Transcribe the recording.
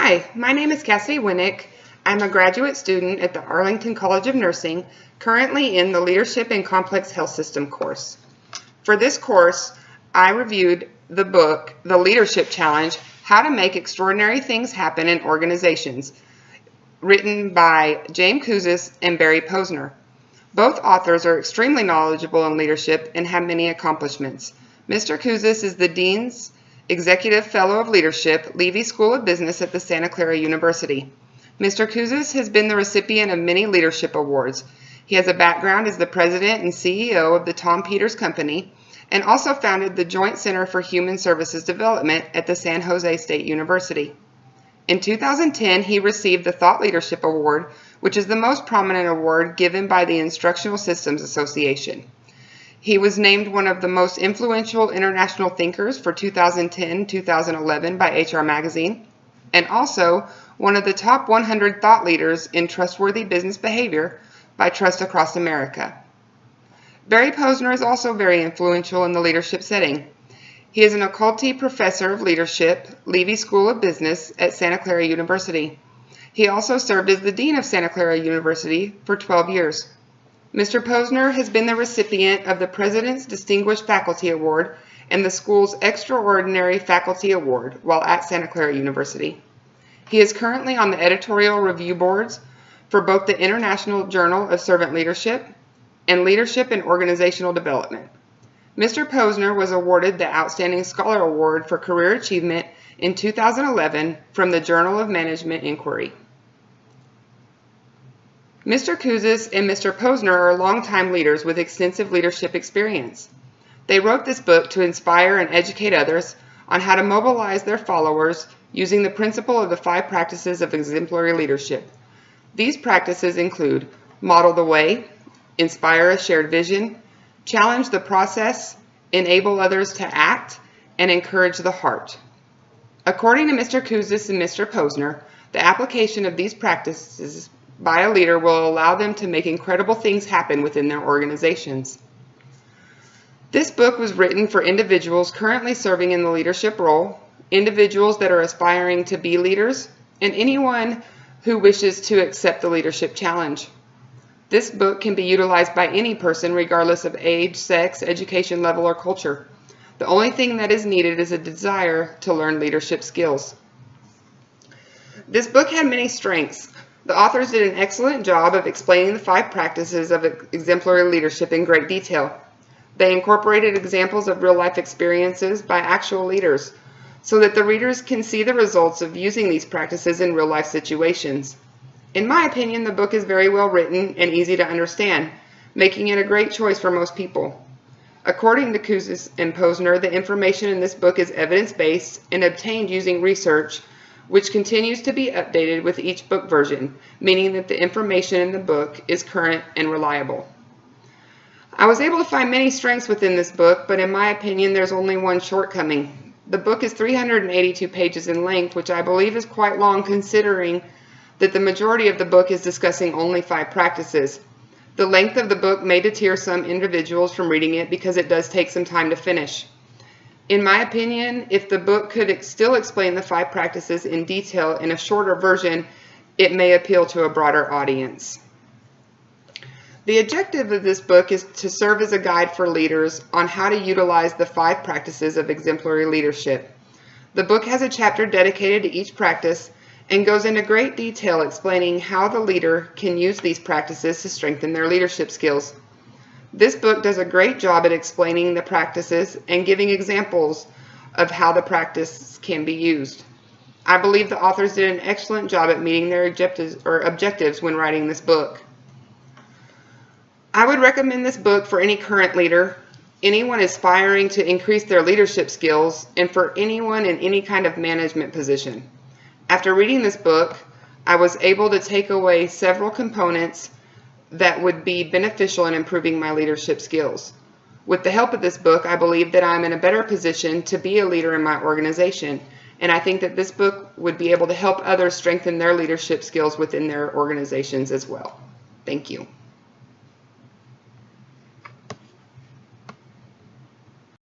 Hi, my name is Cassidy Winnick. I'm a graduate student at the Arlington College of Nursing, currently in the Leadership in Complex Health System course. For this course, I reviewed the book, The Leadership Challenge, How to Make Extraordinary Things Happen in Organizations, written by James Kouzes and Barry Posner. Both authors are extremely knowledgeable in leadership and have many accomplishments. Mr. Kouzes is the Dean's Executive Fellow of Leadership, Levy School of Business at the Santa Clara University. Mr. Kouzes has been the recipient of many leadership awards. He has a background as the president and CEO of the Tom Peters Company and also founded the Joint Center for Human Services Development at the San Jose State University. In 2010, he received the Thought Leadership Award, which is the most prominent award given by the Instructional Systems Association. He was named one of the most influential international thinkers for 2010-2011 by HR Magazine, and also one of the top 100 thought leaders in trustworthy business behavior by Trust Across America. Barry Posner is also very influential in the leadership setting. He is an Occulti Professor of Leadership, Levy School of Business at Santa Clara University. He also served as the Dean of Santa Clara University for 12 years. Mr. Posner has been the recipient of the President's Distinguished Faculty Award and the school's Extraordinary Faculty Award while at Santa Clara University. He is currently on the editorial review boards for both the International Journal of Servant Leadership and Leadership and Organizational Development. Mr. Posner was awarded the Outstanding Scholar Award for Career Achievement in 2011 from the Journal of Management Inquiry. Mr. Kouzes and Mr. Posner are longtime leaders with extensive leadership experience. They wrote this book to inspire and educate others on how to mobilize their followers using the principle of the 5 practices of exemplary leadership. These practices include model the way, inspire a shared vision, challenge the process, enable others to act, and encourage the heart. According to Mr. Kouzes and Mr. Posner, the application of these practices by a leader will allow them to make incredible things happen within their organizations. This book was written for individuals currently serving in the leadership role, individuals that are aspiring to be leaders, and anyone who wishes to accept the leadership challenge. This book can be utilized by any person regardless of age, sex, education level, or culture. The only thing that is needed is a desire to learn leadership skills. This book had many strengths. The authors did an excellent job of explaining the 5 practices of exemplary leadership in great detail. They incorporated examples of real-life experiences by actual leaders so that the readers can see the results of using these practices in real-life situations. In my opinion, the book is very well written and easy to understand, making it a great choice for most people. According to Kouzes and Posner, the information in this book is evidence-based and obtained using research, which continues to be updated with each book version, meaning that the information in the book is current and reliable. I was able to find many strengths within this book, but in my opinion, there's only one shortcoming. The book is 382 pages in length, which I believe is quite long considering that the majority of the book is discussing only 5 practices. The length of the book may deter some individuals from reading it because it does take some time to finish. In my opinion, if the book could still explain the 5 practices in detail in a shorter version, it may appeal to a broader audience. The objective of this book is to serve as a guide for leaders on how to utilize the 5 practices of exemplary leadership. The book has a chapter dedicated to each practice and goes into great detail explaining how the leader can use these practices to strengthen their leadership skills. This book does a great job at explaining the practices and giving examples of how the practice can be used. I believe the authors did an excellent job at meeting their objectives when writing this book. I would recommend this book for any current leader, anyone aspiring to increase their leadership skills, and for anyone in any kind of management position. After reading this book, I was able to take away several components that would be beneficial in improving my leadership skills. With the help of this book, I believe that I'm in a better position to be a leader in my organization, and I think that this book would be able to help others strengthen their leadership skills within their organizations as well. Thank you.